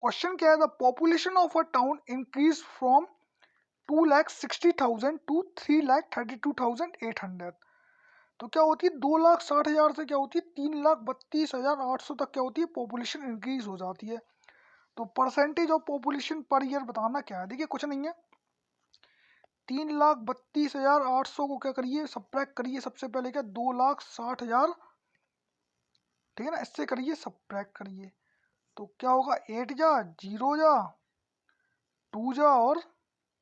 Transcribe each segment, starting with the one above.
Question क्या है, the population of a town increase from 2,60,000 to 3,32,800। तो क्या होती है 2,60,000 से क्या होती है 3,32,800 तक क्या होती है पॉपुलेशन इंक्रीज हो जाती है। तो percentage of population per year बताना क्या है, देखिए कुछ नहीं है, 3,32,800 को क्या करिए सब्ट्रैक्ट करिए, सबसे पहले क्या 2,60,000, ठीक है ना, इससे करिए सब्ट्रैक्ट करिए, तो क्या होगा 8 जा 0 जा 2 जा और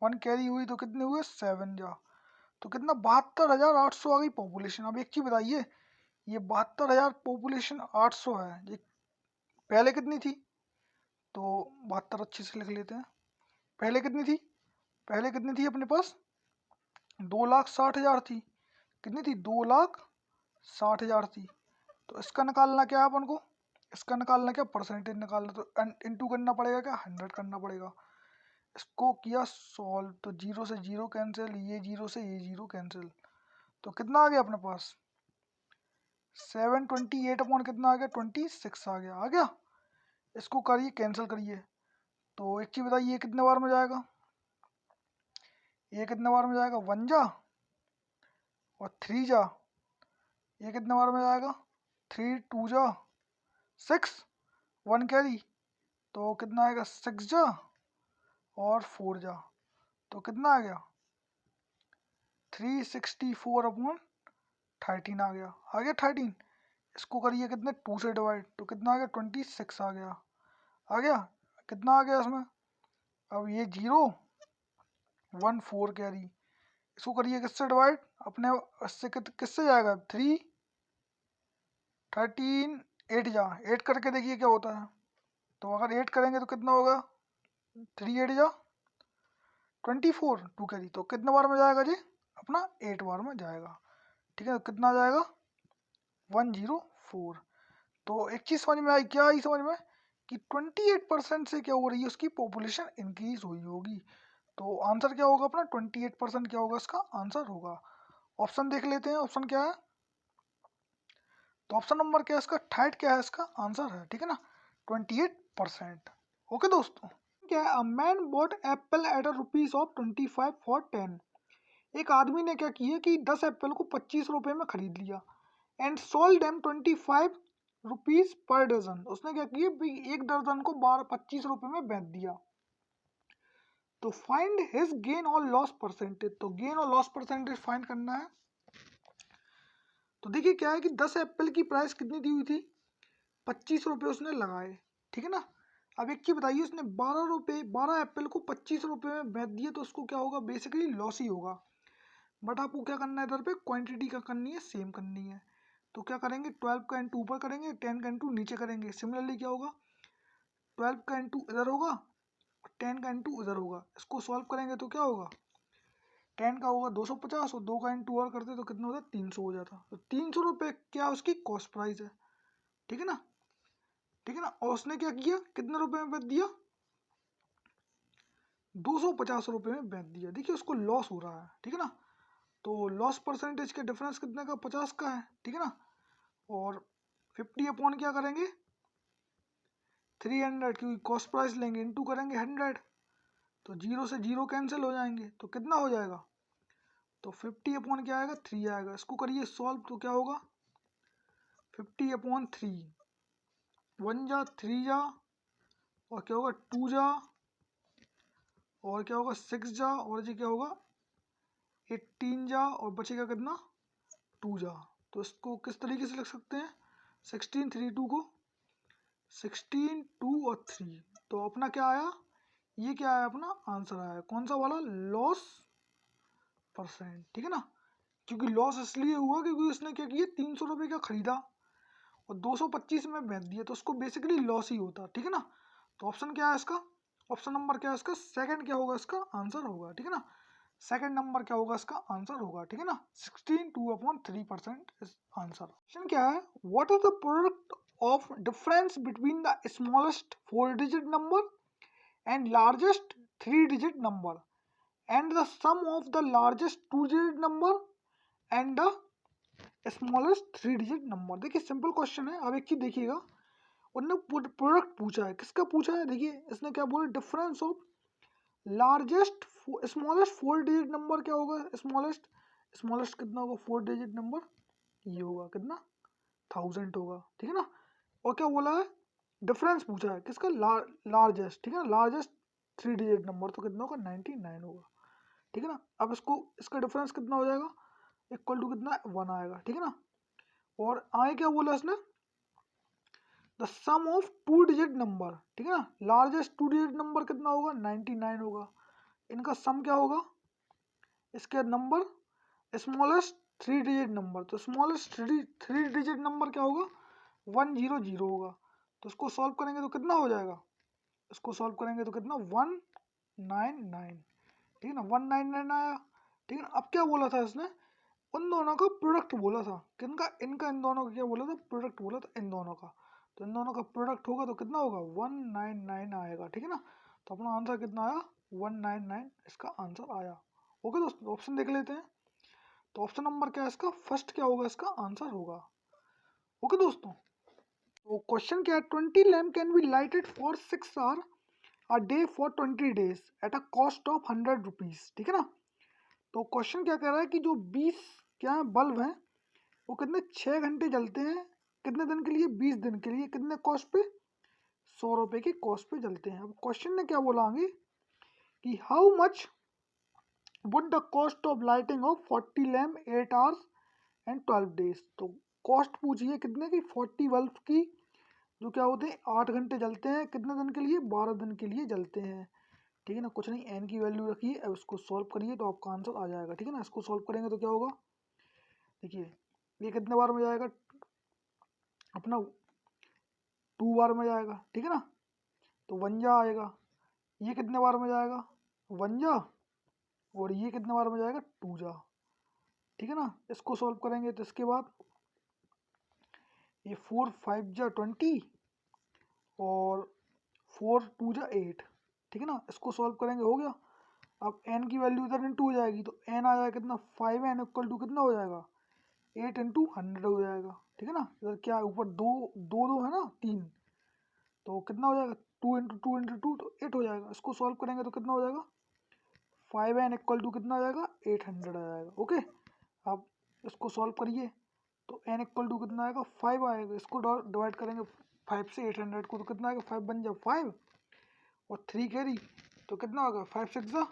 1 कैरी हुई तो कितने हुए 7 जा, तो कितना 72,800 आ गई पॉपुलेशन। अब एक चीज बताइए, ये 72,000 पॉपुलेशन 800 है, ये पहले कितनी थी, तो 72 अच्छे से लिख लेते हैं, पहले कितनी थी, पहले कितनी थी अपने पास 2,60,000 थी, कितनी थी 2,60,000 थी। तो इसका निकालना क्या है अपन को, इसका निकालना क्या परसेंटेज निकालना, तो इनटू करना पड़ेगा क्या 100 करना पड़ेगा। इसको किया सॉल्व तो 0 से 0 कैंसिल, ये 0 से ये 0 कैंसिल, तो कितना आ गया अपने पास 728 अपॉन कितना आ गया 26 आ गया। इसको करिए कैंसिल करिए, तो एक चीज बताइए ये कितने बार में जाएगा, ये कितने बार में जाएगा 1 जा और 3 जा, ये कितने बार में जाएगा 3 2 जा 6 1 कैरी, तो कितना आएगा 6 जा और 4 जा, तो कितना आ गया 364 अपॉन 13 आ गया 13। इसको करिए कितने 2 से डिवाइड, तो कितना आ गया 26 आ गया कितना आ गया इसमें, अब ये 0 1 4 कैरी, इसको करिए किससे डिवाइड अपने, इससे किससे जाएगा 3 13 8 जा 8 करके देखिए क्या होता है, तो अगर 8 करेंगे तो कितना होगा 3 8 जा 24 2 कैरी, तो कितने बार में जाएगा जी अपना 8 बार में जाएगा, ठीक है, तो कितना जाएगा 104। तो एक चीज समझ में आई, क्या आई समझ में कि 28% से क्या हो रही है उसकी पॉपुलेशन इंक्रीज हुई होगी। तो आंसर क्या होगा अपना 28% क्या होगा इसका आंसर होगा। ऑप्शन देख लेते हैं, ऑप्शन क्या है, तो ऑप्शन नंबर क्या है इसका 68 क्या है इसका आंसर है, ठीक है ना 28%। ओके दोस्तों, क्या है, a man bought apple at rupees of 25 for 10। एक आदमी ने क्या किया कि 10 एप्पल को 25 रुपए में खरीद लिया, and sold them 25 rupees per dozen. उसने क्या किया एक दर्जन को 25 रुपए में बेच दिया। तो फाइंड हिज गेन और लॉस परसेंटेज, तो गेन और लॉस परसेंटेज फाइंड करना है। तो देखिए क्या है कि 10 एप्पल की प्राइस कितनी दी हुई थी 25 रुपये उसने लगाए, ठीक है ना। अब एक चीज बताइए उसने 12 एप्पल को 25 रुपये में बेच दिए, तो उसको क्या होगा बेसिकली लॉस ही होगा। बट आपको क्या करना है इधर पे क्वांटिटी का करनी है सेम करनी है, तो क्या करेंगे 12 का इंटू ऊपर करेंगे 10 का इंटू नीचे करेंगे। सिमिलरली क्या होगा 12 का इंटू इधर होगा और 10 का इंटू इधर होगा, इसको सॉल्व करेंगे तो क्या होगा 10 का होगा 250 और 2 का इंटू और करते तो कितना होता 300 हो जाता। तो 300 रुपये क्या उसकी कॉस्ट प्राइस है, ठीक है ना, ठीक है ना। और उसने क्या किया कितने रुपए में बेच दिया 250 रुपये में बेच दिया। देखिए उसको लॉस हो रहा है, ठीक है ना। तो लॉस परसेंटेज के डिफरेंस कितने का 50 का है, ठीक है ना। और 50 अपॉन क्या करेंगे 300, क्योंकि कॉस्ट प्राइस लेंगे इंटू करेंगे 100, तो 0 से 0 कैंसिल हो जाएंगे, तो कितना हो जाएगा तो 50 अपॉन क्या आएगा 3 आएगा। इसको करिए सॉल्व तो क्या होगा 50 अपॉन 3 1 जा 3 जा और क्या होगा 2 जा और क्या होगा 6 जा और जी क्या होगा 18 जा और बचेगा कितना 2 जा। तो इसको किस तरीके से लिख सकते हैं 16 3 2 को 16 2 और 3, तो अपना क्या आया ये क्या आया अपना आंसर आया कौन सा वाला लॉस परसेंट, ठीक है ना। क्योंकि लॉस इसलिए हुआ क्योंकि उसने क्या किया 300 रुपये का खरीदा और 225 में बेच दिया, तो उसको बेसिकली लॉस ही होता, ठीक है ना। तो ऑप्शन क्या है इसका, ऑप्शन नंबर क्या है इसका सेकंड क्या होगा इसका आंसर होगा, ठीक है ना। सेकंड नंबर क्या होगा इसका आंसर होगा, ठीक है ना 16 2 अपॉन 3% इज आंसर। क्वेश्चन क्या है what is the product of difference between the smallest 4 digit number and largest 3 digit number and the sum of the largest 2 digit number and the smallest 3 digit number. देखिए simple question है। अब एक चीज देखिएगा उनने product पूछा है, किसका पूछा है, देखिए इसने क्या बोला, difference of largest smallest 4 digit number क्या होगा, स्मॉलेस्ट कितना होगा 4 डिजिट नंबर, ये होगा कितना 1000 होगा, ठीक है ना। और क्या बोला है, डिफरेंस पूछा है किसका, लार्जेस्ट, ठीक है ना, लार्जेस्ट 3 डिजिट नंबर तो कितना होगा 99 होगा, ठीक है ना। अब इसको इसका डिफरेंस कितना हो जाएगा, इक्वल टू कितना 1 आएगा, ठीक है ना। और आगे क्या बोला इसने, the sum of 2 digit number, ठीक है ना, लार्जेस्ट 2 डिजिट नंबर कितना होगा 99 होगा, इनका सम क्या होगा, इसके नंबर स्मॉलेस्ट 3 डिजिट नंबर, तो स्मॉलेस्ट 3 डिजिट नंबर क्या होगा 100 होगा। तो इसको सॉल्व करेंगे तो कितना हो जाएगा, इसको सॉल्व करेंगे तो कितना 199, ठीक है ना, 199 आया, ठीक है ना। अब क्या बोला था इसने, उन दोनों का प्रोडक्ट बोला था, किनका, इनका, इन दोनों का क्या बोला था, प्रोडक्ट बोला था इन दोनों का, तो इन दोनों का प्रोडक्ट होगा तो कितना होगा 199 आएगा, ठीक है ना। तो अपना आंसर कितना आया 199, इसका आंसर आया। ओके दोस्तों, ऑप्शन देख लेते हैं, तो ऑप्शन नंबर क्या है इसका, फर्स्ट क्या होगा इसका आंसर होगा। ओके दोस्तों, तो क्वेश्चन क्या है, 20 lamp can be lighted for 6 hour a day for 20 days at a cost of 100 rupees, ठीक है ना। तो क्वेश्चन क्या कह रहा है कि जो 20 क्या है बल्ब हैं वो कितने 6 घंटे जलते हैं, कितने दिन के लिए 20 दिन के लिए, कितने कॉस्ट पे 100 रुपये की कॉस्ट पे जलते हैं। अब क्वेश्चन ने क्या बोला आगे कि how much would the cost of lighting of 40 lamp 8 hours and 12 days, तो कॉस्ट पूछिए कितने की 40 बल्ब की, जो क्या होते हैं 8 घंटे जलते हैं, कितने दिन के लिए 12 दिन के लिए जलते हैं, ठीक है ना। कुछ नहीं, एन की वैल्यू रखिए, अब इसको सॉल्व करिए तो आपका आंसर आ जाएगा, ठीक है ना। इसको सॉल्व करेंगे तो क्या होगा, देखिए ये कितने बार में जाएगा अपना 2 बार में जाएगा, ठीक है ना, तो 1 जा आएगा, ये कितने बार में जाएगा 1 जा, और ये कितने बार में जाएगा 2 जा, ठीक है ना। इसको सॉल्व करेंगे तो इसके बाद ये 4 5 जा 20 और 4 2 जा 8, ठीक है ना। इसको सॉल्व करेंगे हो गया। अब n की वैल्यू इधर इंटू हो जाएगी तो n आ जाएगा कितना 5n इक्वल टू कितना हो जाएगा 8 इंटू 100 हो जाएगा, ठीक है ना। इधर क्या है ऊपर दो दो दो है ना 3, तो कितना हो जाएगा 2 इंटू 2 इंटू 2 तो 8 हो जाएगा। इसको सॉल्व करेंगे तो कितना हो जाएगा 5n इक्वल टू कितना आ जाएगा 800 आ जाएगा। ओके, अब इसको सॉल्व करिए तो n इक्वल टू कितना आएगा 5 आएगा, इसको डिवाइड करेंगे 5 से 800 को तो कितना आएगा 5 बन जाए 5 और 3 कैरी, तो कितना होगा 5 6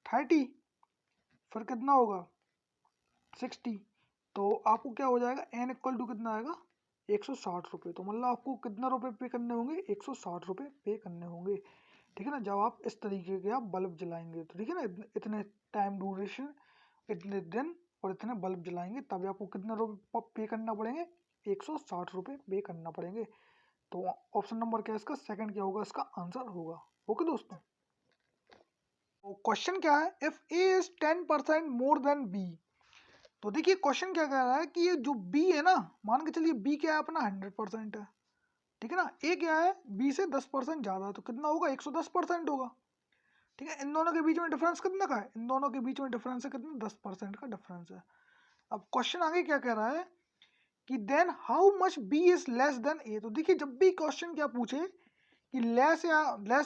30, फिर कितना होगा 60, तो आपको क्या हो जाएगा n इक्वल टू कितना आएगा 160 रुपये। तो मतलब आपको कितना रुपए पे करने होंगे 160 रुपये पे करने होंगे, ठीक है ना, जब आप इस तरीके के आप बल्ब जलाएंगे तो, ठीक है ना। इतने टाइम ड्यूरेशन, इतने दिन और इतने बल्ब जलाएंगे तभी आपको कितना रुपये पे करना पड़ेंगे 160 रुपये पे करना पड़ेंगे। तो ऑप्शन नंबर क्या है इसका, सेकंड क्या होगा इसका आंसर होगा। ओके दोस्तों, तो क्वेश्चन क्या है, if A is 10% more than B, तो देखिए क्वेश्चन क्या कह रहा है कि ये जो बी है ना, मान के चलिए बी क्या है अपना 100% है, ठीक है ना, ए क्या है बी से 10% ज्यादा है, तो कितना होगा 110% होगा, ठीक है। इन दोनों के बीच में डिफरेंस कितना का है, इन दोनों के बीच में डिफरेंस है कितना 10% का डिफरेंस है। अब क्वेश्चन आगे क्या कह रहा है कि then how much B is less than A, तो देखिए जब भी क्वेश्चन क्या पूछे कि लेस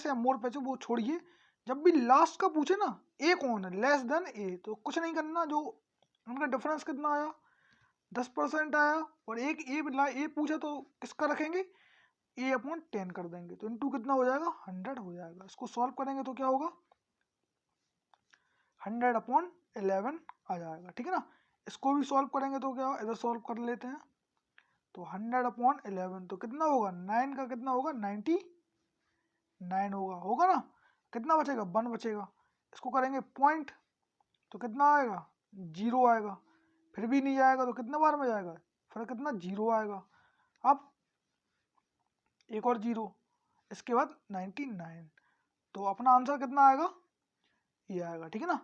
या मोर पे वो छोड़िए, जब भी लास्ट का पूछे ना ए कौन है लेस देन ए, तो कुछ नहीं करना, जो उनका डिफरेंस कितना आया 10% आया, और एक ए पूछा तो किसका रखेंगे ए अपॉन 10 कर देंगे, तो इनटू कितना हो जाएगा 100 हो जाएगा। इसको सॉल्व करेंगे तो क्या होगा 100 अपॉन 11 आ जाएगा, ठीक है ना। इसको भी सॉल्व करेंगे तो क्या इधर सॉल्व कर लेते हैं, तो 100 अपॉन 11 तो कितना होगा 9 का कितना होगा 99 होगा ना, कितना बचेगा 1 बचेगा। इसको करेंगे पॉइंट तो कितना आएगा 0 आएगा, फिर भी नहीं जाएगा तो कितने बार में जाएगा फिर कितना 0 आएगा। अब एक और 0, इसके बाद 99, तो अपना आंसर कितना आएगा ये आएगा, ठीक है ना।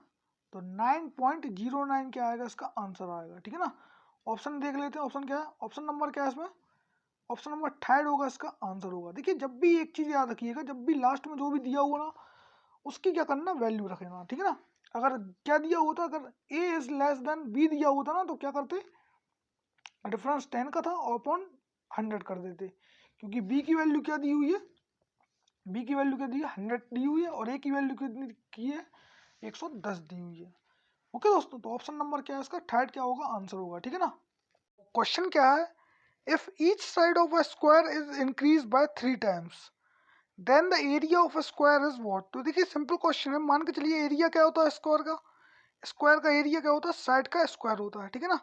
तो 9.09 क्या आएगा इसका आंसर आएगा, ठीक है ना। ऑप्शन देख लेते हैं, ऑप्शन क्या है, ऑप्शन नंबर क्या है इसमें, ऑप्शन नंबर थर्ड होगा इसका आंसर होगा। देखिए जब भी एक चीज याद रखिएगा, जब भी लास्ट में जो भी दिया हुआ ना उसकी क्या करना वैल्यू रखना, ठीक है ना। अगर क्या दिया होता, अगर ए इज लेस देन बी दिया होता ना तो क्या करते डिफरेंस 10 का था और अपॉन 100 कर देते, क्योंकि बी की वैल्यू क्या दी हुई है, बी की वैल्यू क्या दी है 100 दी हुई है, और ए की वैल्यू कितनी की है 110 दी हुई है। ओके दोस्तों, तो ऑप्शन नंबर क्या है इसका, थर्ड क्या होगा आंसर होगा, ठीक है ना। क्वेश्चन क्या है, if each side of a square is increase by 3 times then the area of a square is what. तो देखिए सिंपल क्वेश्चन है, मान के चलिए एरिया क्या होता है स्क्वायर का, स्क्वायर का एरिया क्या होता है साइड का स्क्वायर होता है, ठीक है ना।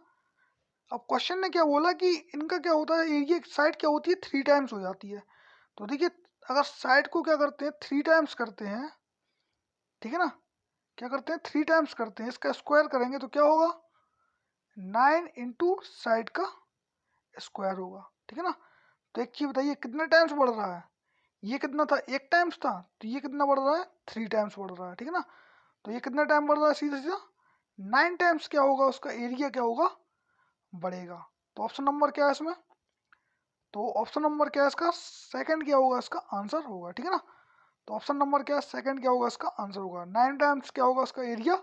अब क्वेश्चन ने क्या बोला कि इनका क्या होता है, एरिया साइड क्या होती है 3 टाइम्स हो जाती है। तो देखिए अगर साइड को क्या करते हैं 3 टाइम्स करते हैं, ठीक है ना, क्या करते हैं 3 टाइम्स करते हैं, इसका स्क्वायर करेंगे तो क्या होगा 9 इंटू साइड का स्क्वायर होगा, ठीक है ना। तो एक चीज बताइए कितने टाइम्स बढ़ रहा है, ये कितना था 1 टाइम्स था, तो ये कितना बढ़ रहा है 3 टाइम्स बढ़ रहा है, ठीक है ना। तो ये कितना टाइम बढ़ रहा है, सीधा सीधा 9 टाइम्स क्या होगा, उसका एरिया क्या होगा बढ़ेगा। तो ऑप्शन नंबर क्या है इसमें, तो ऑप्शन नंबर क्या है इसका सेकंड क्या होगा इसका आंसर होगा, ठीक है ना। तो ऑप्शन नंबर क्या है सेकंड क्या होगा इसका आंसर होगा, 9 टाइम्स क्या होगा उसका एरिया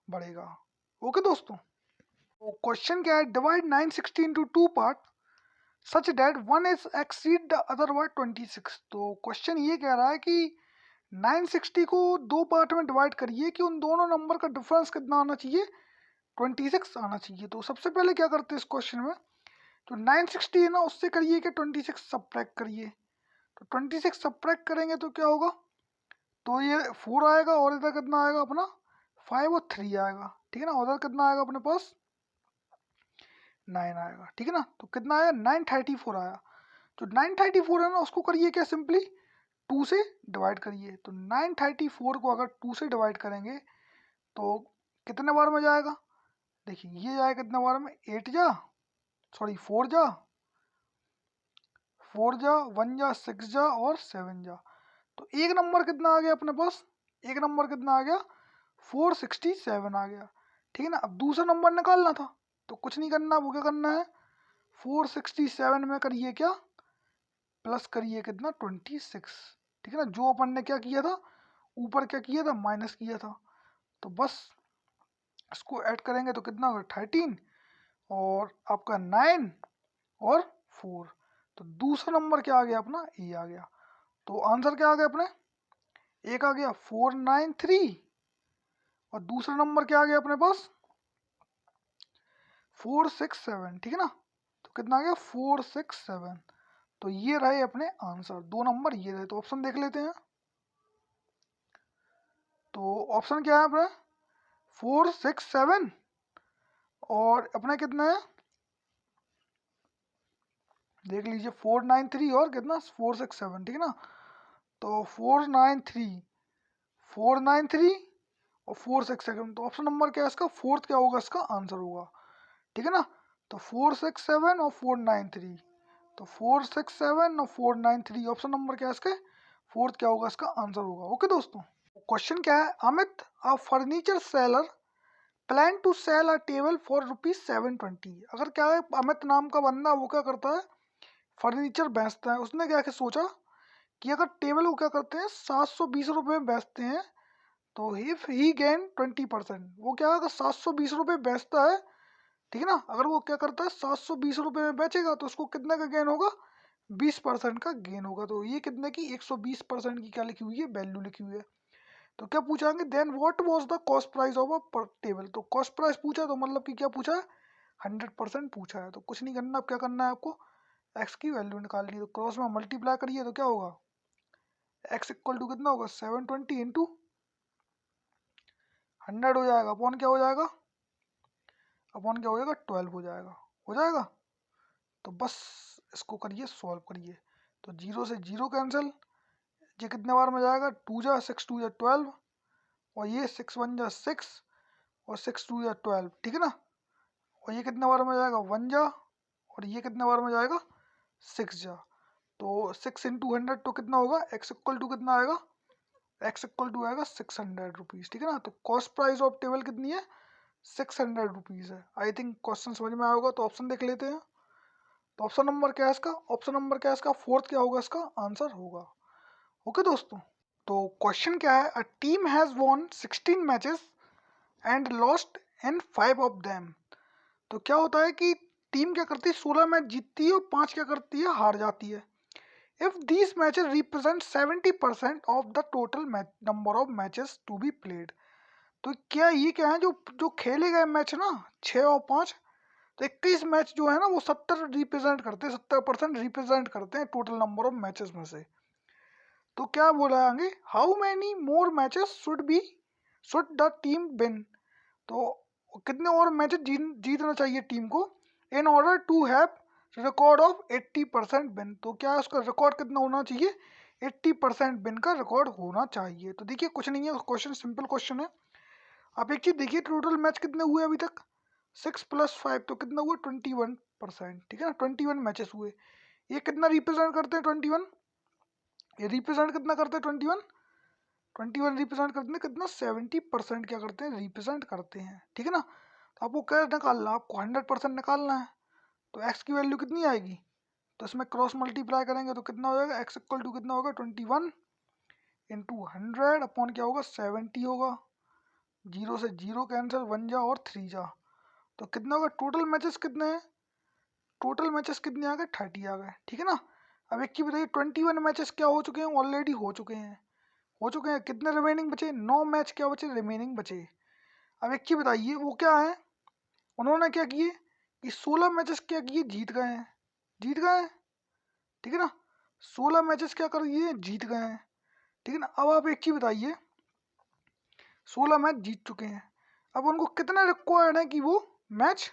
बढ़ेगा। ओके दोस्तों, तो क्वेश्चन क्या है, divide 960 into 2 part such that one is exceed the other by 26। तो क्वेश्चन ये कह रहा है कि 960 को 2 पार्ट में डिवाइड करिए कि उन दोनों नंबर का डिफरेंस कितना आना चाहिए 26 आना चाहिए। तो सबसे पहले क्या करते हैं इस क्वेश्चन में, जो 960 है ना उससे करिए कि 26 सब्ट्रैक्ट करिए। तो 26 सब्ट्रैक्ट करेंगे तो क्या होगा, तो ये 4 आएगा और इधर कितना आएगा अपना 5 और 3 आएगा, ठीक है ना। उधर कितना आएगा अपने पास 9 आएगा, ठीक है ना। तो कितना आया 934 आया। जो 934 है ना उसको करिए क्या सिंपली 2 से डिवाइड करिए। तो 934 को अगर 2 से डिवाइड करेंगे तो कितने बार में जाएगा, देखिए ये जाएगा कितने बार में 8 जा सॉरी 4 जा 4 जा 1 जा 6 जा और 7 जा। तो एक नंबर कितना आ गया अपने पास, एक नंबर कितना आ गया 467 आ गया, ठीक है ना। अब दूसरा नंबर निकालना था तो कुछ नहीं करना, वो क्या करना है 467 में करिए क्या प्लस करिए कितना 26, ठीक है ना। जो अपन ने क्या किया था ऊपर क्या किया था माइनस किया था, तो बस इसको ऐड करेंगे तो कितना होगा 13 और आपका 9 और 4। तो दूसरा नंबर क्या आ गया अपना ए आ गया। तो आंसर क्या आ गया अपने, एक आ गया 493 और दूसरा नंबर क्या आ गया अपने पास 467, ठीक है ना। तो कितना आ गया 467। तो ये रहे अपने आंसर, दो नंबर ये रहे। तो ऑप्शन देख लेते हैं, तो ऑप्शन क्या है अपने 467 और अपने कितना है देख लीजिए 493 और कितना 467, ठीक है ना। तो 493 और 467, तो ऑप्शन नंबर क्या है इसका फोर्थ क्या होगा इसका आंसर होगा, ठीक है ना। तो 467 और 493, तो 467 और 493 ऑप्शन नंबर क्या है इसका फोर्थ क्या होगा इसका आंसर होगा। ओके दोस्तों, क्वेश्चन क्या है, Amit a furniture seller plan to sell a table for ₹720। अगर क्या है अमित नाम का बंदा वो क्या करता है फर्नीचर बेचता है, उसने क्या सोचा कि अगर टेबल को क्या करते हैं 720 रुपये में बेचते हैं तो इफ ही गेन 20%, वो क्या अगर 720 रुपये बेचता है, ठीक है ना, अगर वो क्या करता है 720 रुपये में बेचेगा तो उसको कितने का गेन होगा 20% का गेन होगा। तो ये कितने की 120% की क्या लिखी हुई है वैल्यू लिखी हुई है। तो क्या पूछाएंगे then what was the cost price of a पर टेबल। तो कॉस्ट प्राइस पूछा तो मतलब कि क्या पूछा है 100% पूछा है। तो कुछ नहीं करना, अब क्या करना है आपको एक्स की वैल्यू निकालनी है। तो क्रॉस में मल्टीप्लाई करिए तो क्या होगा एक्स इक्वल टू कितना होगा 720 इंटू 100 हो जाएगा अपॉन क्या हो जाएगा अपॉन क्या हो जाएगा 12 हो जाएगा। तो बस इसको करिए सॉल्व करिए। तो 0 से 0 कैंसिल, ये कितने बार में जाएगा 2 जा 6 2 जा 12 और ये 6 1 जा 6 और 6 2 जा 12, ठीक है ना। और ये कितने बार में जाएगा 1 जा और ये कितने बार में जाएगा 6 जा। तो 6 इंटू 100 तो कितना होगा एक्स इक्वल टू कितना आएगा एक्स इक्वल टू आएगा 600 रुपीज़, ठीक है ना। तो कॉस्ट प्राइस ऑफ टेबल कितनी है 600 रुपीज़ है। आई थिंक क्वेश्चन समझ में आया होगा। तो ऑप्शन देख लेते हैं, तो ऑप्शन नंबर क्या है इसका ऑप्शन नंबर क्या है इसका फोर्थ क्या होगा इसका आंसर होगा। ओके दोस्तों, तो क्वेश्चन क्या है, a team has won 16 matches and lost in 5 of them. तो क्या होता है कि टीम क्या करती है 16 मैच जीतती है और 5 क्या करती है हार जाती है। If these matches represent 70% of the total number of matches to be played. तो क्या है, जो जो खेले गए मैच ना 6 और 5, तो 21 मैच जो है ना वो 70 रिप्रेजेंट करते हैं, 70% रिप्रेजेंट करते हैं टोटल नंबर ऑफ मैचेस में से। तो क्या बोला आगे, how many more matches should the team win. तो कितने और मैचेस जीतना चाहिए टीम को in order to have record of 80% win. तो क्या उसका रिकॉर्ड कितना होना चाहिए, 80% विन का रिकॉर्ड होना चाहिए। तो देखिए कुछ नहीं है, क्वेश्चन सिंपल क्वेश्चन है। आप एक चीज देखिए, टोटल मैच कितने हुए अभी तक, 6 + 5 तो कितना हुआ 21%, ठीक है ना, 21 मैचेस हुए। ये कितना रिप्रेजेंट करते हैं 21, ये रिप्रेजेंट कितना करते हैं 21 रिप्रेजेंट करते हैं कितना, 70% क्या करते हैं, रिप्रेजेंट करते हैं, ठीक है ना। तो आपको क्या निकालना, आपको 100% निकालना है। तो एक्स की वैल्यू कितनी आएगी, तो इसमें क्रॉस मल्टीप्लाई करेंगे तो कितना हो जाएगा, एक्स इक्वल टू कितना होगा 21 इंटू 100 अपॉन क्या होगा 70 होगा, 0 से 0 कैंसिल, 1 जा और 3 जा, तो कितना होगा, टोटल मैचेस कितने हैं, टोटल मैचेस कितने आ गए 30 आ गए, ठीक है ना। अब एक चीज बताइए, 21 मैचेस क्या हो चुके हैं, ऑलरेडी हो चुके हैं, कितने रिमेनिंग बचे, 9 मैच क्या बचे, रिमेनिंग बचे। अब एक चीज बताइए वो क्या है, उन्होंने क्या किए कि 16 मैचेस क्या किए, जीत गए हैं, ठीक है ना, 16 मैचेस क्या कर दिए, जीत गए हैं, ठीक है ना। अब आप एक चीज बताइए, 16 मैच जीत चुके हैं, अब उनको कितना रिक्वायर्ड है कि वो मैच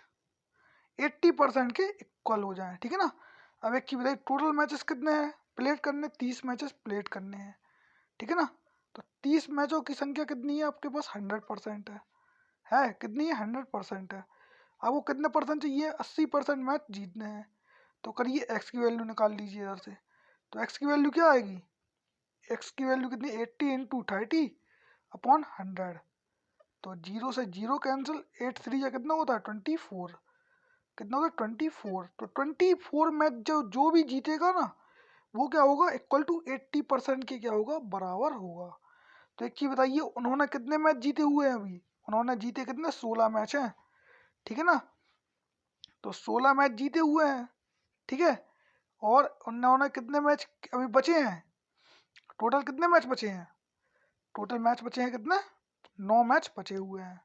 80% के इक्वल हो जाए, ठीक है ना। अब एक चीज बताइए, टोटल मैचेस कितने हैं प्लेट करने, 30 मैचेस प्लेट करने हैं, ठीक है ना। तो 30 मैचों की संख्या कितनी है आपके पास, 100% है कितनी है, 100% है। आपको कितने परसेंट चाहिए, 80% मैच जीतने हैं। तो करिए एक्स की वैल्यू निकाल लीजिए इधर से, तो एक्स की वैल्यू क्या आएगी, एक्स की वैल्यू कितनी, 80 इंटू 30 अपॉन 100, तो 0 से 0 कैंसिल, 8 3 या कितना होता है 24, कितना होता है 24। तो 24 मैच जो भी जीतेगा ना वो क्या होगा, इक्वल टू 80% के क्या होगा, बराबर होगा। तो एक चीज बताइए, उन्होंने कितने मैच जीते हुए हैं अभी, उन्होंने जीते कितने, 16 मैच हैं, ठीक है ना। तो 16 मैच जीते हुए हैं, ठीक है, और उन्होंने कितने मैच अभी बचे हैं, टोटल कितने मैच बचे हैं, टोटल मैच बचे हैं कितने, 9 मैच बचे हुए हैं,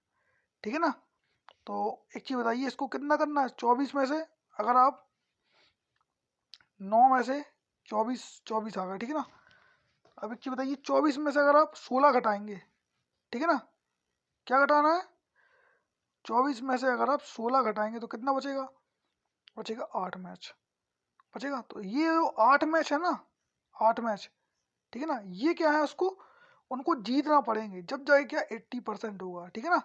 ठीक है ना। तो एक चीज बताइए, इसको कितना करना है, 24 में से अगर आप 9 में से 24 आ गए, ठीक है ना। अब एक चीज बताइए, 24 में से अगर आप 16 घटाएंगे, ठीक है ना, क्या घटाना है, 24 में से अगर आप 16 घटाएंगे तो कितना बचेगा, बचेगा 8 मैच बचेगा। तो ये 8 मैच है ना, 8 मैच, ठीक है ना, ये क्या है, उसको उनको जीतना पड़ेंगे जब जाके क्या 80% होगा, ठीक है ना।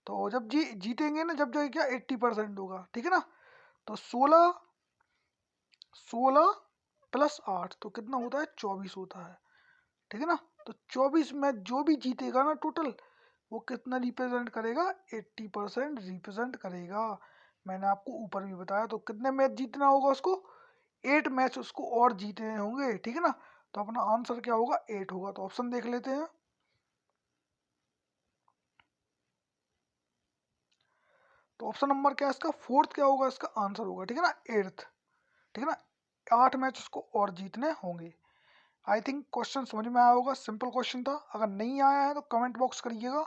तो जब जीतेंगे ना जब जाके क्या 80% होगा, ठीक है ना। तो 16 + 8 तो कितना होता है, 24 होता है, ठीक है ना। तो 24 मैच जो भी जीतेगा ना टोटल, वो कितना रिप्रेजेंट करेगा, 80% रिप्रेजेंट करेगा। मैंने आपको ऊपर भी बताया, तो कितने मैच जीतना होगा उसको, 8 मैच उसको और जीतने होंगे, ठीक है ना। तो अपना आंसर क्या होगा, 8 होगा। तो ऑप्शन देख लेते हैं, तो ऑप्शन नंबर क्या है इसका, फोर्थ क्या होगा इसका आंसर होगा, ठीक है ना, 8th, ठीक है ना, 8 मैच उसको और जीतने होंगे। आई थिंक क्वेश्चन समझ में आया होगा, सिंपल क्वेश्चन था। अगर नहीं आया है तो कमेंट बॉक्स करिएगा,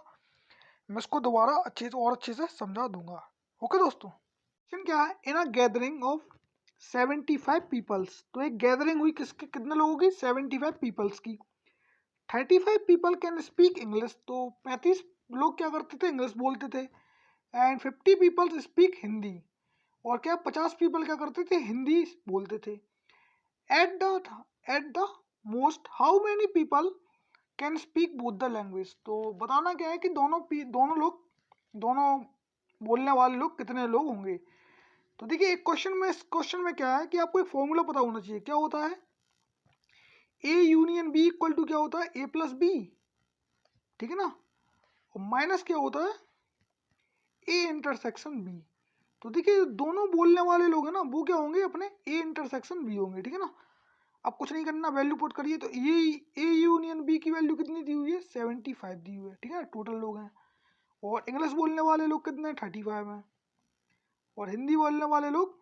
मैं इसको दोबारा अच्छे से समझा दूंगा। ओके दोस्तों, क्वेश्चन क्या है, इन अ गैदरिंग ऑफ 75 पीपल्स, तो एक गैदरिंग हुई किसके, कितने लोगों की, 75 पीपल्स की। 35 पीपल कैन स्पीक इंग्लिश, तो 35 लोग क्या करते थे, इंग्लिश बोलते थे। एंड 50 पीपल स्पीक हिंदी, और क्या 50 पीपल क्या करते थे, हिंदी बोलते थे। At the most how many people can speak both the language, तो बताना क्या है कि दोनों बोलने वाले लोग कितने लोग होंगे। तो देखिए एक इस क्वेश्चन में क्या है कि आपको एक फॉर्मूला पता होना चाहिए, क्या होता है, A union B equal to क्या होता है, ए + बी, ठीक है ना, और माइनस क्या होता है, ए इंटरसेक्शन बी। तो देखिए दोनों बोलने वाले लोग हैं ना वो क्या होंगे, अपने ए इंटरसेक्शन बी होंगे, ठीक है ना। अब कुछ नहीं करना, वैल्यू पुट करिए, तो ये ए यूनियन बी की वैल्यू कितनी दी हुई है, 75 दी हुई है, ठीक है, टोटल लोग हैं। और इंग्लिश बोलने वाले लोग कितने हैं, 35 हैं, और हिंदी बोलने वाले लोग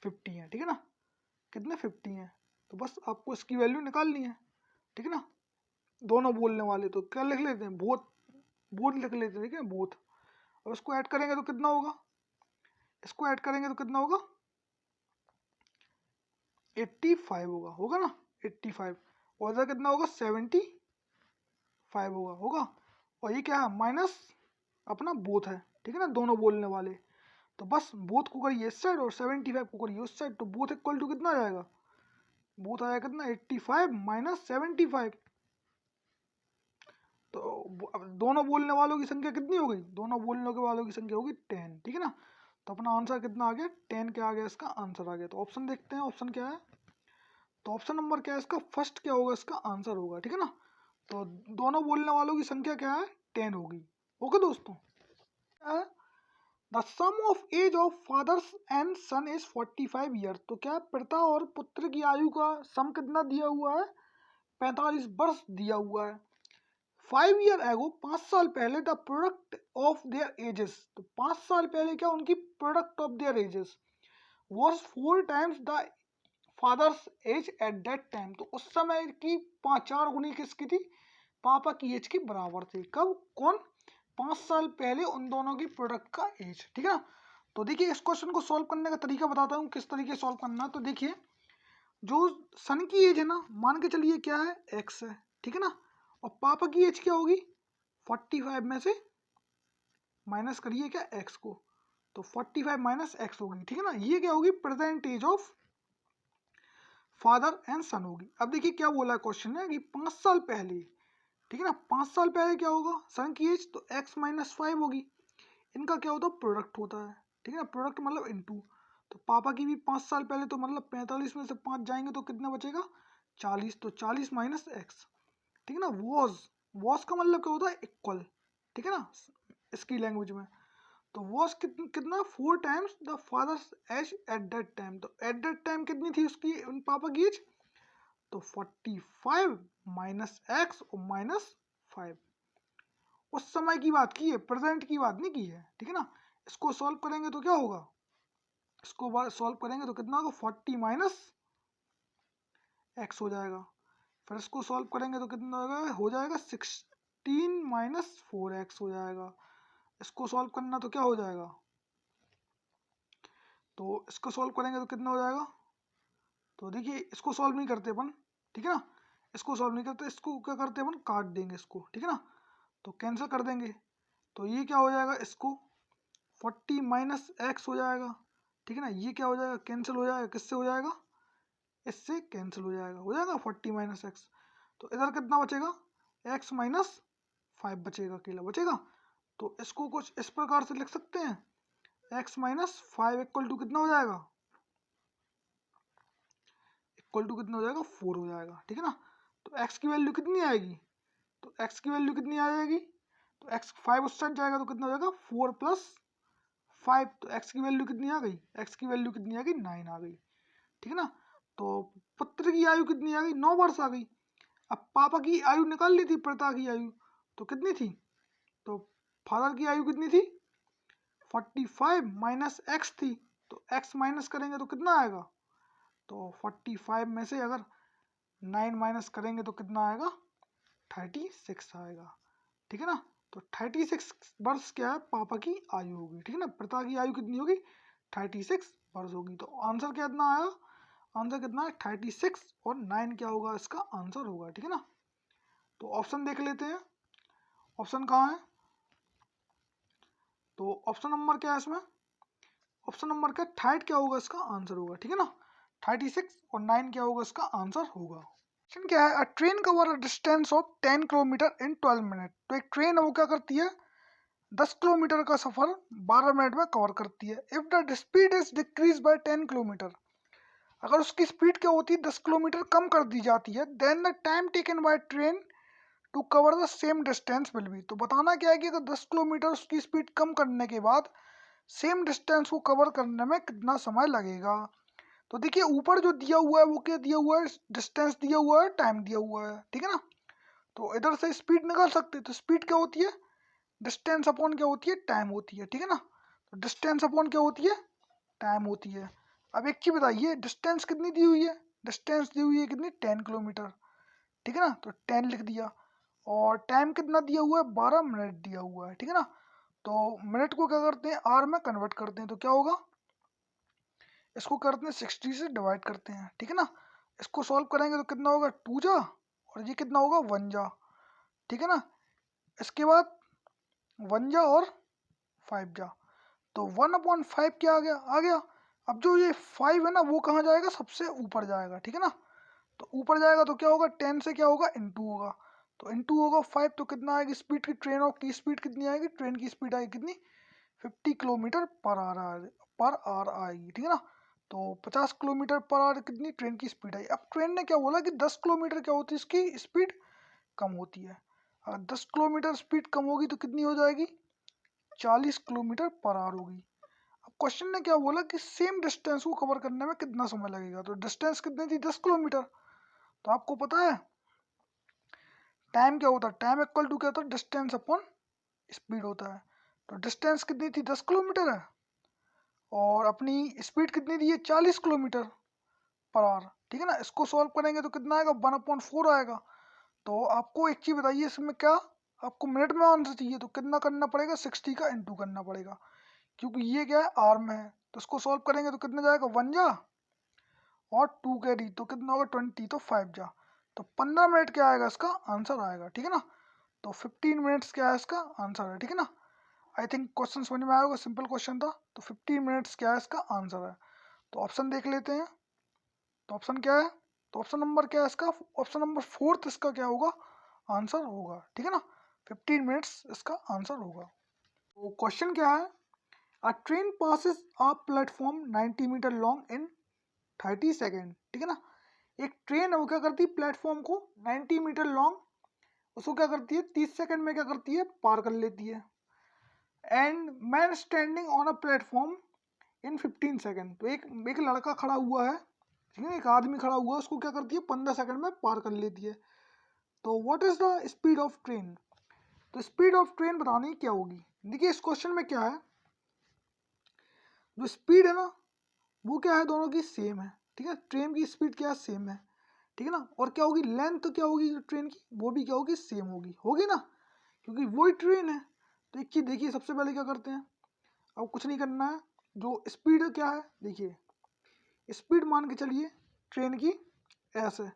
50 हैं, ठीक है ना, कितने 50 हैं। तो बस आपको इसकी वैल्यू निकालनी है, ठीक है ना। दोनों बोलने वाले तो क्या लिख लेते हैं, बोथ, बोथ लिख लेते हैं, ठीक है, बोथ। अब इसको ऐड करेंगे तो कितना होगा, इसको ऐड करेंगे तो कितना होगा, 85 होगा ना, 85। और इधर कितना होगा, 75 होगा। और ये क्या है, माइनस अपना बोथ है, ठीक है ना, दोनों बोलने वाले। तो बस बोथ को करिए इस साइड और 75 को करिए उस साइड, तो बोथ इक्वल टू कितना आ जाएगा, बोथ आएगा कितना, 85 माइनस 75। तो अब दोनों बोलने वालों की संख्या कितनी हो गई, दोनों बोलने के वालों की संख्या होगी 10, ठीक है ना। तो अपना आंसर कितना आ गया, 10 क्या आ गया, इसका आंसर आ गया। तो ऑप्शन देखते हैं, ऑप्शन क्या है। तो ऑप्शन नंबर क्या है इसका, फर्स्ट क्या होगा, इसका आंसर होगा, ठीक है ना। तो दोनों बोलने वालों की संख्या क्या है, 10 होगी। ओके दोस्तों, the sum of age of fathers and son is 45 year. तो क्या पिता और पुत्र की आयु का सम कितना दिया हुआ है, 45 वर्ष दिया हुआ है। 5 ईयर एगो, 5 साल पहले, the product of their edges. तो 5 साल पहले क्या उनकी product of their edges was 4 times the father's age at that time. तो उस समय की 4 गुनी किसकी थी, पापा की एज के बराबर थी। कब, कौन, 5 साल पहले उन दोनों की प्रोडक्ट का एज, ठीक है ना। तो देखिए इस क्वेश्चन को सॉल्व करने का तरीका बताता हूँ किस तरीके सॉल्व करना। तो देखिए जो सन की एज है ना, मान के चलिए क्या है, एक्स है, ठीक है ना। और पापा की एज क्या होगी, 45 में से माइनस करिए क्या, एक्स को, तो 45 माइनस एक्स होगी, ठीक है ना। ये क्या होगी, present age of father and son होगी। अब देखिए क्या बोला है क्वेश्चन है कि 5 साल पहले, ठीक है ना, 5 साल पहले क्या होगा सन की एज, तो x माइनस 5 होगी। इनका क्या होता है, प्रोडक्ट होता है, ठीक है ना, प्रोडक्ट मतलब इनटू। तो पापा की भी 5 साल पहले, तो मतलब 45 में से 5 जाएंगे तो कितना बचेगा, 40। तो 40 माइनस एक्स, ठीक है ना। वॉज का मतलब क्या होता है, इक्वल, ठीक है ना, इसकी लैंग्वेज में। तो वॉज कितना 4 times the father's age at that time. तो एट दैट टाइम कितनी थी उसकी, उन पापा की एज, तो 45 माइनस एक्स और माइनस 5। उस समय की बात की है, प्रेजेंट की बात नहीं की है, ठीक है ना। इसको सॉल्व करेंगे तो क्या होगा, इसको सॉल्व करेंगे तो कितना होगा, 40 माइनस एक्स हो जाएगा। फिर इसको सॉल्व करेंगे तो कितना हो जाएगा 16 माइनस 4x हो जाएगा। इसको सॉल्व करना तो क्या हो जाएगा, तो इसको सॉल्व करेंगे तो कितना हो जाएगा। तो देखिए इसको सॉल्व नहीं करते अपन, ठीक है ना, इसको सॉल्व नहीं करते, इसको क्या करते अपन, काट देंगे इसको, ठीक है ना। तो कैंसिल कर देंगे, तो ये क्या हो जाएगा, इसको 40 माइनस एक्स हो जाएगा, ठीक है ना। ये क्या हो जाएगा, कैंसिल हो जाएगा, किससे हो जाएगा, इससे कैंसिल हो जाएगा 40 माइनस एक्स। तो इधर कितना बचेगा, एक्स माइनस 5 बचेगा, अकेला बचेगा। तो इसको कुछ इस प्रकार से लिख सकते हैं, एक्स माइनस 5 इक्वल टू कितना हो जाएगा, इक्वल टू कितना हो जाएगा, 4 हो जाएगा, ठीक है ना। तो एक्स की वैल्यू कितनी आएगी, तो एक्स की वैल्यू कितनी आ जाएगी, तो एक्स 5 उस साइड जाएगा तो कितना हो जाएगा, 4 प्लस 5। तो एक्स की वैल्यू कितनी आ गई, एक्स की वैल्यू कितनी आ गई, 9 आ गई, ठीक है ना। तो पुत्र की आयु कितनी आ गई, 9 वर्ष आ गई। अब पापा की आयु निकाल ली थी, पिता की आयु तो कितनी थी, तो फादर की आयु कितनी थी, 45 माइनस एक्स थी। तो एक्स माइनस करेंगे तो कितना आएगा, तो 45 में से अगर 9 माइनस करेंगे तो कितना आएगा, 36 आएगा, ठीक है ना। तो 36 वर्ष क्या है, पापा की आयु होगी, ठीक है ना। पिता की आयु कितनी होगी, 36 वर्ष होगी। तो आंसर कितना आया, आंसर कितना है 36 और 9 क्या होगा, इसका आंसर होगा, ठीक है ना। तो ऑप्शन देख लेते हैं, ऑप्शन कहाँ है। तो ऑप्शन नंबर क्या है इसमें, ऑप्शन नंबर का थर्ड क्या होगा, इसका आंसर होगा, ठीक है ना। 36 और 9 क्या होगा, इसका आंसर होगा। क्वेश्चन क्या है, a train cover a distance of 10 kilometre in 12 minute. तो एक ट्रेन है वो क्या करती है, 10 किलोमीटर का सफर 12 मिनट में कवर करती है। If the speed is decrease by 10 kilometre, अगर उसकी स्पीड क्या होती है 10 किलोमीटर कम कर दी जाती है, then the time taken by train to cover the same distance will be. तो बताना क्या है कि अगर 10 किलोमीटर उसकी स्पीड कम करने के बाद सेम डिस्टेंस को कवर करने में कितना समय लगेगा। तो देखिए ऊपर जो दिया हुआ है वो क्या दिया हुआ है, डिस्टेंस दिया हुआ है, टाइम दिया हुआ है, ठीक है ना। तो इधर से स्पीड निकाल सकते हैं, तो स्पीड क्या होती है, डिस्टेंस अपॉन क्या होती है, टाइम होती है, ठीक है ना। तो डिस्टेंस अपॉन क्या होती है, टाइम होती है। अब एक चीज बताइए, डिस्टेंस कितनी दी हुई है, डिस्टेंस दी हुई है कितनी 10 किलोमीटर, ठीक है ना, तो 10 लिख दिया। और टाइम कितना दिया हुआ है 12 मिनट दिया हुआ है, ठीक है ना। तो मिनट को क्या करते हैं आर में कन्वर्ट करते हैं, तो क्या होगा इसको करते हैं 60 से डिवाइड करते हैं, ठीक है ना। इसको सॉल्व करेंगे तो कितना होगा 2 जा और ये कितना होगा 1 जा, ठीक है ना। इसके बाद 1 जा और 5 जा, तो 1/5 क्या आ गया। अब जो ये 5 है ना वो कहाँ जाएगा सबसे ऊपर जाएगा, ठीक है ना। तो ऊपर जाएगा तो क्या होगा 10 से क्या होगा इनटू होगा, तो इनटू होगा 5, तो कितना आएगी स्पीड की ट्रेन ऑफ की स्पीड कितनी आएगी, ट्रेन की स्पीड आएगी कितनी 50 किलोमीटर पर आवर आएगी, ठीक है ना। तो 50 किलोमीटर पर आवर कितनी ट्रेन की स्पीड आई। अब ट्रेन ने क्या बोला कि 10 किलोमीटर क्या होती है इसकी स्पीड कम होती है। अगर 10 किलोमीटर स्पीड कम होगी तो कितनी हो जाएगी 40 किलोमीटर पर आवर होगी। अब क्वेश्चन ने क्या बोला कि सेम डिस्टेंस को कवर करने में कितना समय लगेगा, तो डिस्टेंस कितनी थी 10 किलोमीटर। तो आपको पता है टाइम क्या होता है, टाइम इक्वल टू क्या होता है डिस्टेंस अपॉन स्पीड होता है। तो डिस्टेंस कितनी थी 10 किलोमीटर है और अपनी स्पीड कितनी दी है 40 किलोमीटर पर आवर, ठीक है ना। इसको सॉल्व करेंगे तो कितना आएगा 1/4 आएगा। तो आपको एक चीज़ बताइए इसमें क्या आपको मिनट में आंसर चाहिए, तो कितना करना पड़ेगा 60 का इंटू करना पड़ेगा, क्योंकि ये क्या है आर में है। तो इसको सॉल्व करेंगे तो कितना जाएगा 1 जा और 2 कैरी तो कितना होगा 20, तो 5 जा, तो 15 मिनट क्या आएगा इसका आंसर आएगा, ठीक है ना। तो 15 मिनट्स क्या है इसका आंसर है, ठीक है ना। आई थिंक क्वेश्चन समझ में आया होगा, सिंपल क्वेश्चन था। तो 15 मिनट्स क्या है इसका आंसर है। तो ऑप्शन देख लेते हैं, तो ऑप्शन क्या है, तो ऑप्शन नंबर क्या है इसका, ऑप्शन नंबर 4 इसका क्या होगा आंसर होगा, ठीक है ना। 15 मिनट्स इसका आंसर होगा। तो क्वेश्चन क्या है, a train passes a platform 90 metre long in 30 second, ठीक है ना। एक ट्रेन है वो क्या करती है प्लेटफॉर्म को 90 मीटर लॉन्ग उसको क्या करती है 30 सेकंड में क्या करती है पार कर लेती है। And man standing on a platform in 15 second, तो एक लड़का खड़ा हुआ है, ठीक है, एक आदमी खड़ा हुआ है, उसको क्या करती है 15 सेकंड में पार कर लेती है। तो what is the speed of train, तो स्पीड ऑफ ट्रेन बतानी क्या होगी। देखिए इस क्वेश्चन में क्या है, जो स्पीड है ना वो क्या है दोनों की सेम है, ठीक है, ट्रेन की स्पीड क्या है सेम है, ठीक है ना। और क्या होगी लेंथ तो क्या होगी ट्रेन की वो भी क्या होगी सेम होगी ना, क्योंकि वही ट्रेन है। तो एक चीज़ देखिए सबसे पहले क्या करते हैं, अब कुछ नहीं करना है, जो स्पीड क्या है देखिए स्पीड मान के चलिए ट्रेन की एस है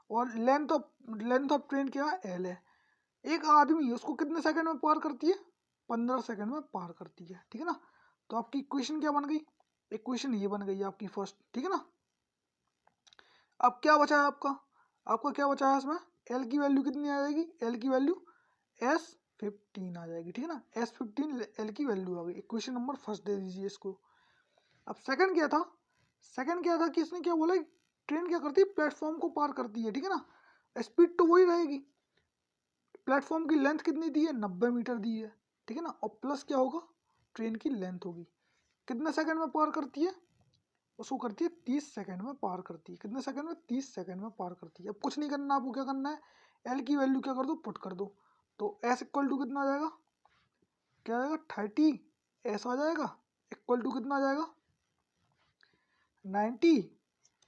और लेंथ ऑफ ट्रेन क्या है एल है। एक आदमी उसको कितने सेकंड में पार करती है 15 सेकंड में पार करती है, ठीक है ना। तो आपकी इक्वेशन क्या बन गई, इक्वेशन ये बन गई आपकी फर्स्ट, ठीक है ना। अब क्या बचा है आपका क्या बचा है इसमें, एल की वैल्यू कितनी आ जाएगी, एल की वैल्यू S15 आ जाएगी, ठीक है ना। S15 एल की वैल्यू आ गई, इक्वेशन नंबर फर्स्ट दे दीजिए इसको। अब सेकंड क्या था कि इसने क्या बोला ट्रेन क्या करती है प्लेटफॉर्म को पार करती है, ठीक है ना। स्पीड तो वही रहेगी, प्लेटफॉर्म की लेंथ कितनी दी है 90 मीटर दी है, ठीक है ना। और प्लस क्या होगा ट्रेन की लेंथ होगी, कितने सेकंड में पार करती है उसको करती है 30 सेकंड में पार करती है, कितने सेकंड में 30 सेकंड में पार करती है। अब कुछ नहीं करना आपको, क्या करना है एल की वैल्यू क्या कर दो पुट कर दो, तो एस इक्वल टू कितना आ जाएगा, क्या आएगा 30 एस आ जाएगा इक्वल टू कितना आ जाएगा 90।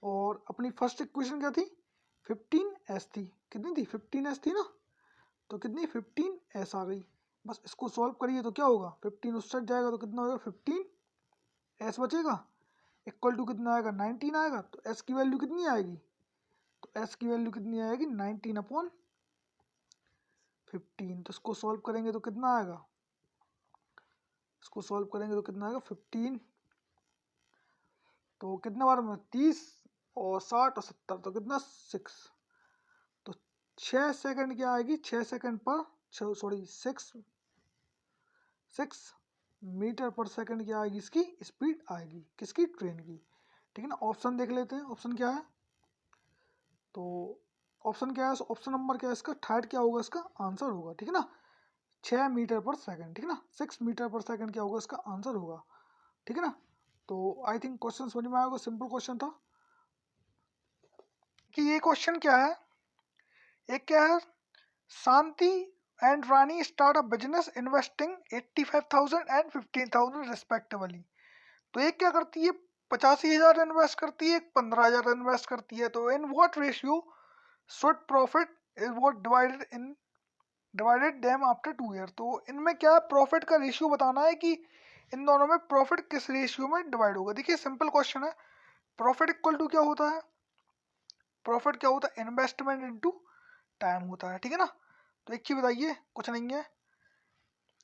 और अपनी फर्स्ट इक्वेशन क्या थी 15 एस थी, कितनी थी 15 एस थी ना, तो कितनी 15 एस आ गई। बस इसको सॉल्व करिए तो क्या होगा 15 उस साइड जाएगा तो कितना होगा 15 एस बचेगा इक्वल टू कितना आएगा 19 आएगा। तो एस की वैल्यू कितनी आएगी, तो एस की वैल्यू कितनी आएगी 19/15। तो इसको सॉल्व करेंगे तो कितना आएगा, इसको सॉल्व करेंगे तो कितना आएगा 15, तो कितने बार में 30 और 60 और 70 तो कितना 6, तो 6 सेकंड क्या आएगी 6 सेकंड पर 6 मीटर पर सेकंड क्या आएगी इसकी स्पीड आएगी किसकी ट्रेन की, ठीक है ना। ऑप्शन देख लेते हैं ऑप्शन क्या है, तो ऑप्शन क्या है ऑप्शन नंबर क्या है इसका थर्ड क्या होगा इसका आंसर होगा, ठीक है ना 6 मीटर पर सेकंड, ठीक है ना 6 मीटर पर सेकंड क्या होगा इसका आंसर होगा, ठीक है ना। तो आई थिंक क्वेश्चन समझ में आएगा, सिंपल क्वेश्चन था कि ये क्वेश्चन क्या है, एक क्या है Shanti and Rani start a business investing 85,000 and 15,000 respectively. तो एक क्या करती है 85,000 इन्वेस्ट करती है, एक 15,000 इन्वेस्ट करती है। तो in what ratio should profit is what divided them after 2 year. तो इनमें क्या प्रॉफिट का रेशियो बताना है कि इन दोनों में प्रॉफिट किस रेशियो में डिवाइड होगा। देखिए सिंपल क्वेश्चन है, प्रॉफिट इक्वल टू क्या होता है, प्रॉफिट क्या होता है, इन्वेस्टमेंट इनटू टाइम होता है, ठीक है ना। तो एक चीज बताइए, कुछ नहीं है,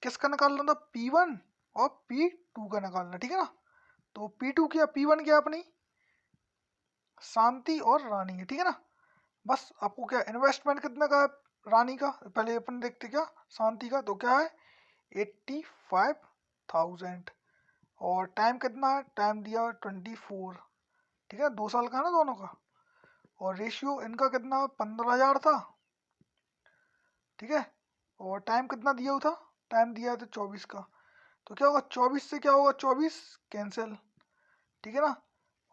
किसका निकालना था, P1 और P2 का निकालना, ठीक है ना। तो P2 क्या, P1 क्या अपनी शांति और रानी है, ठीक है ना। बस आपको क्या इन्वेस्टमेंट कितने का है रानी का, पहले अपन देखते क्या शांति का, तो क्या है 85,000 और टाइम कितना है, टाइम दिया 24, ठीक है 2 साल का है ना दोनों का। और रेशियो इनका कितना 15,000 था, ठीक है। और टाइम कितना दिया हुआ था, टाइम दिया था 24 का। तो क्या होगा 24 से क्या होगा 24 कैंसिल, ठीक है ना।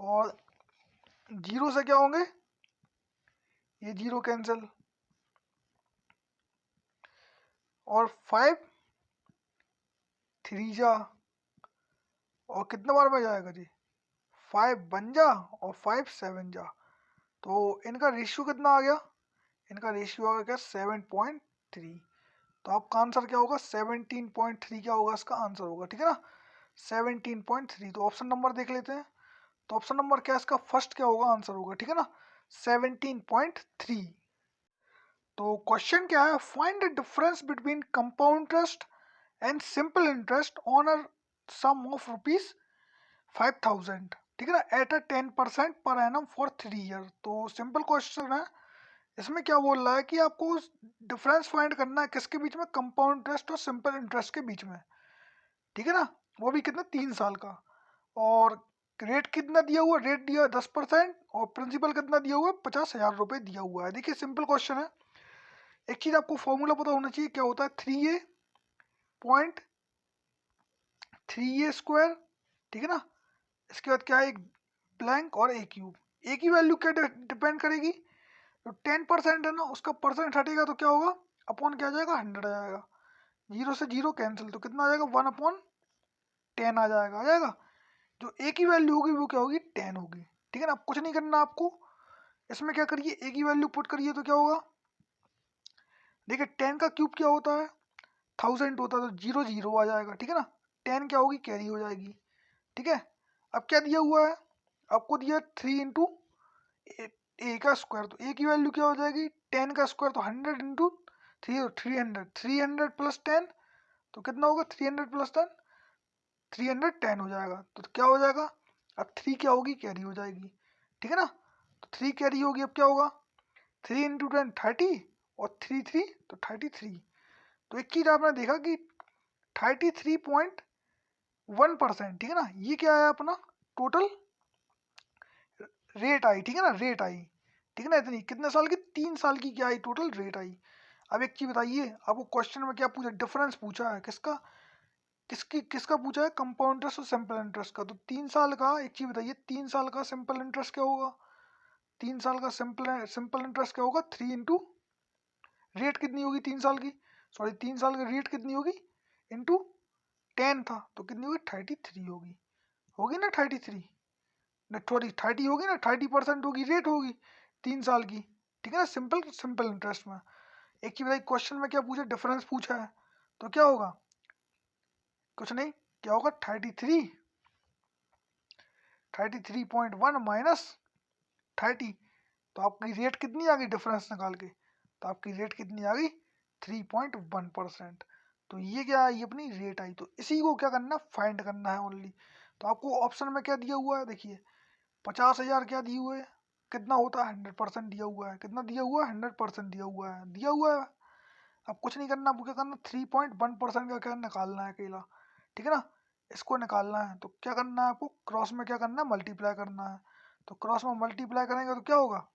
और जीरो से क्या होंगे, ये जीरो कैंसिल, और 5 3 जा, और कितने बार में जाएगा जी 5 बन जा और 5 7 जा। तो इनका रेशियो कितना आ गया, इनका रेशियो आ गया 7.3। तो आपका आंसर क्या होगा 17.3 क्या होगा इसका आंसर होगा, ठीक है ना 17.3। तो ऑप्शन नंबर देख लेते हैं। तो ऑप्शन नंबर क्या है इसका फर्स्ट क्या होगा आंसर होगा, ठीक है ना 17.3। तो क्वेश्चन क्या है, find the difference between compound interest and simple interest on a sum of ₹5,000, ठीक है ना, at a 10% per annum for 3 year. तो सिंपल क्वेश्चन है, इसमें क्या बोल रहा है कि आपको डिफरेंस फाइंड करना है किसके बीच में, कंपाउंड इंटरेस्ट और सिंपल इंटरेस्ट के बीच में, ठीक है ना, वो भी कितना 3 साल का। और रेट कितना दिया हुआ, रेट दिया 10% और प्रिंसिपल कितना दिया हुआ 50,000 रुपये दिया हुआ है। देखिए सिंपल क्वेश्चन है, एक चीज आपको फॉर्मूला पता होना चाहिए, क्या होता है 3a.3a², ठीक है ना। इसके बाद क्या है एक ब्लैंक और ए क्यूब, ए की वैल्यू क्या डिपेंड करेगी, तो 10% है ना, उसका परसेंट हटेगा तो क्या होगा अपॉन क्या आ जाएगा 100 आ जाएगा, जीरो से जीरो कैंसिल, तो कितना आ जाएगा 1/10 आ जाएगा। जो ए की वैल्यू होगी वो क्या होगी 10 होगी, ठीक है ना। अब कुछ नहीं करना आपको, इसमें क्या करिए ए की वैल्यू पुट करिए, तो क्या होगा देखिए 10 का क्यूब क्या होता है 1000 होता है, तो जीरो जीरो आ जाएगा, ठीक है ना। 10 क्या होगी कैरी हो जाएगी, ठीक है। अब क्या दिया हुआ है, आपको दिया 3 इंटू ए का स्क्वायर, तो ए की वैल्यू क्या हो जाएगी 10 का स्क्वायर, तो 100 इंटू 300 प्लस 10, तो कितना होगा 300 प्लस 10 310 हो जाएगा। तो क्या हो जाएगा, अब 3 क्या होगी कैरी हो जाएगी, ठीक है ना। तो 3 कैरी होगी, अब क्या होगा 3 इंटू 10 30 और 3 3 तो 33। तो एक चीज आपने देखा कि 33.1%, ठीक है ना, ये क्या है अपना टोटल रेट आई, ठीक है ना, रेट आई, ठीक है ना, इतनी कितने साल की 3 साल की क्या आई टोटल रेट आई। अब एक चीज बताइए, आपको क्वेश्चन में क्या पूछा, डिफरेंस पूछा है किसका, किसका पूछा है, कंपाउंड इंटरेस्ट और सिंपल इंटरेस्ट का। तो 3 साल का, एक चीज बताइए 3 साल का सिंपल इंटरेस्ट क्या होगा, 3 साल का सिंपल इंटरेस्ट क्या होगा 3 इंटू रेट कितनी होगी 3 साल की, सॉरी 3 साल की रेट कितनी होगी इंटू 10 था, तो कितनी होगी 33 होगी ना 33 ना, सॉरी 30 होगी ना, 30% होगी रेट होगी 3 साल की, ठीक है ना, सिंपल सिंपल इंटरेस्ट में। एक चीज बताइए क्वेश्चन में क्या पूछा, डिफरेंस पूछा है, तो क्या होगा कुछ नहीं, क्या होगा 33.1 माइनस 30, तो आपकी रेट कितनी आ गई डिफरेंस निकाल के, तो आपकी रेट कितनी आ गई 3.1%। तो ये क्या आई अपनी रेट आई, तो इसी को क्या करना फाइंड करना है ओनली। तो आपको ऑप्शन में क्या दिया हुआ है देखिए 50,000 क्या दिए हुए है, कितना होता है 100% दिया हुआ है, कितना दिया हुआ है 100% दिया हुआ है। अब कुछ नहीं करना, आपको क्या करना 3.1% का क्या निकालना है अकेला, ठीक है ना, इसको निकालना है। तो क्या करना है आपको क्रॉस में क्या करना है मल्टीप्लाई करना है। तो क्रॉस में मल्टीप्लाई करेंगे तो क्या होगा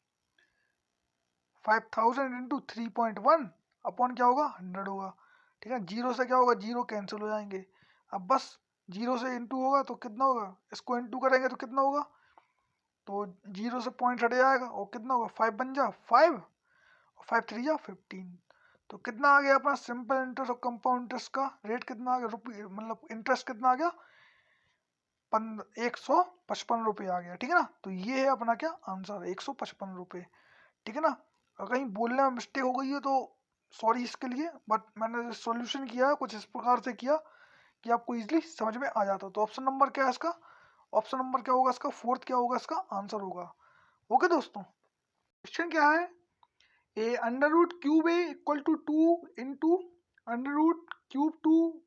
5000 इंटू 3.1 अपॉन क्या होगा 100 होगा, ठीक है। जीरो से क्या होगा जीरो कैंसिल हो जाएंगे। अब बस जीरो से इंटू होगा तो कितना होगा, इसको इंटू करेंगे तो कितना होगा, तो जीरो से पॉइंट हट जाएगा और कितना होगा 5 बन जा 5 और 5 3 जा 15। तो कितना आ गया अपना सिंपल इंटरेस्ट और कंपाउंड इंटरेस्ट का रेट कितना आ गया रुपये, मतलब इंटरेस्ट कितना आ गया 155 रुपये आ गया, ठीक है ना। तो ये है अपना क्या आंसर, 155 रुपये, ठीक है ना। अगर कहीं बोलने में मिस्टेक हो गई है तो सॉरी इसके लिए, बट मैंने सॉल्यूशन किया है कुछ इस प्रकार से किया कि आपको इजीली समझ में आ जाता। तो ऑप्शन नंबर क्या है इसका, ऑप्शन नंबर क्या होगा इसका, फोर्थ क्या होगा इसका आंसर होगा। ओके दोस्तों, क्वेश्चन क्या है, A under root cube A equal to 2 into under root cube 2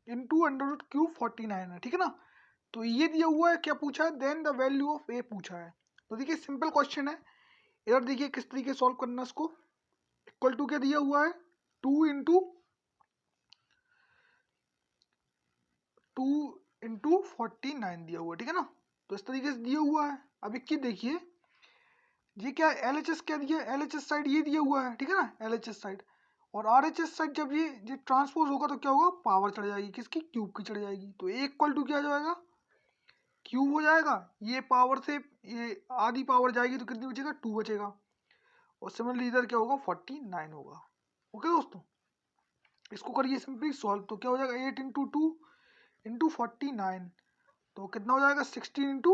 into under root cube 49 है, ठीक है ना। तो ये दिया हुआ है, क्या पूछा है, देन द वैल्यू ऑफ ए पूछा है। तो देखिए सिंपल क्वेश्चन है, इधर देखिए किस तरीके सॉल्व करना है इसको। इक्वल टू क्या दिया हुआ है, 2 इंटू 49 दिया हुआ है, ठीक है ना। तो इस तरीके से दिया हुआ है। अब एक चीज देखिए, ये क्या LHS क्या दिया, LHS साइड ये दिया हुआ है, ठीक है ना, LHS साइड। और RHS साइड जब ये ट्रांसपोज होगा तो क्या होगा, पावर चढ़ जाएगी, किसकी, क्यूब की चढ़ जाएगी। तो ए इक्वल टू क्या आ जाएगा, क्यूब हो जाएगा। ये पावर से ये आधी पावर जाएगी तो कितनी बचेगा, 2 बचेगा। और सिमिलरली इधर क्या होगा, 49 होगा। ओके दोस्तों, इसको करिए सिंपली सॉल्व, तो क्या हो जाएगा 8 इंटू 2 इंटू 49, तो कितना हो जाएगा 16 इंटू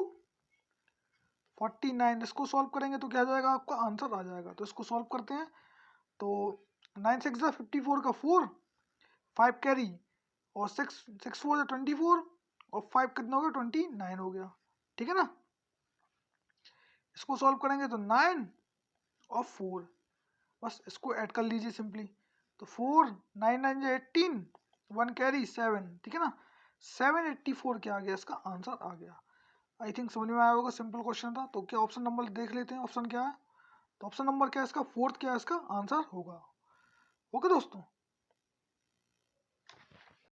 49। इसको सॉल्व करेंगे तो क्या आ जाएगा, आपका आंसर आ जाएगा। तो इसको सॉल्व करते हैं, तो 9 6 54 का 4, 5 कैरी, और 6 6 4 24, और 5 कितना हो गया 29 हो गया, ठीक है ना। इसको सॉल्व करेंगे तो 9 और 4, बस इसको ऐड कर लीजिए सिंपली। तो 4 9 9 जो 18, 1 कैरी 7, ठीक है ना। 784 क्या आ गया, इसका आंसर आ गया। आई थिंक समझ में आया होगा, सिंपल क्वेश्चन था। तो क्या ऑप्शन नंबर देख लेते हैं, ऑप्शन क्या है। तो ऑप्शन नंबर क्या है इसका, फोर्थ क्या है इसका आंसर होगा। ओके दोस्तों।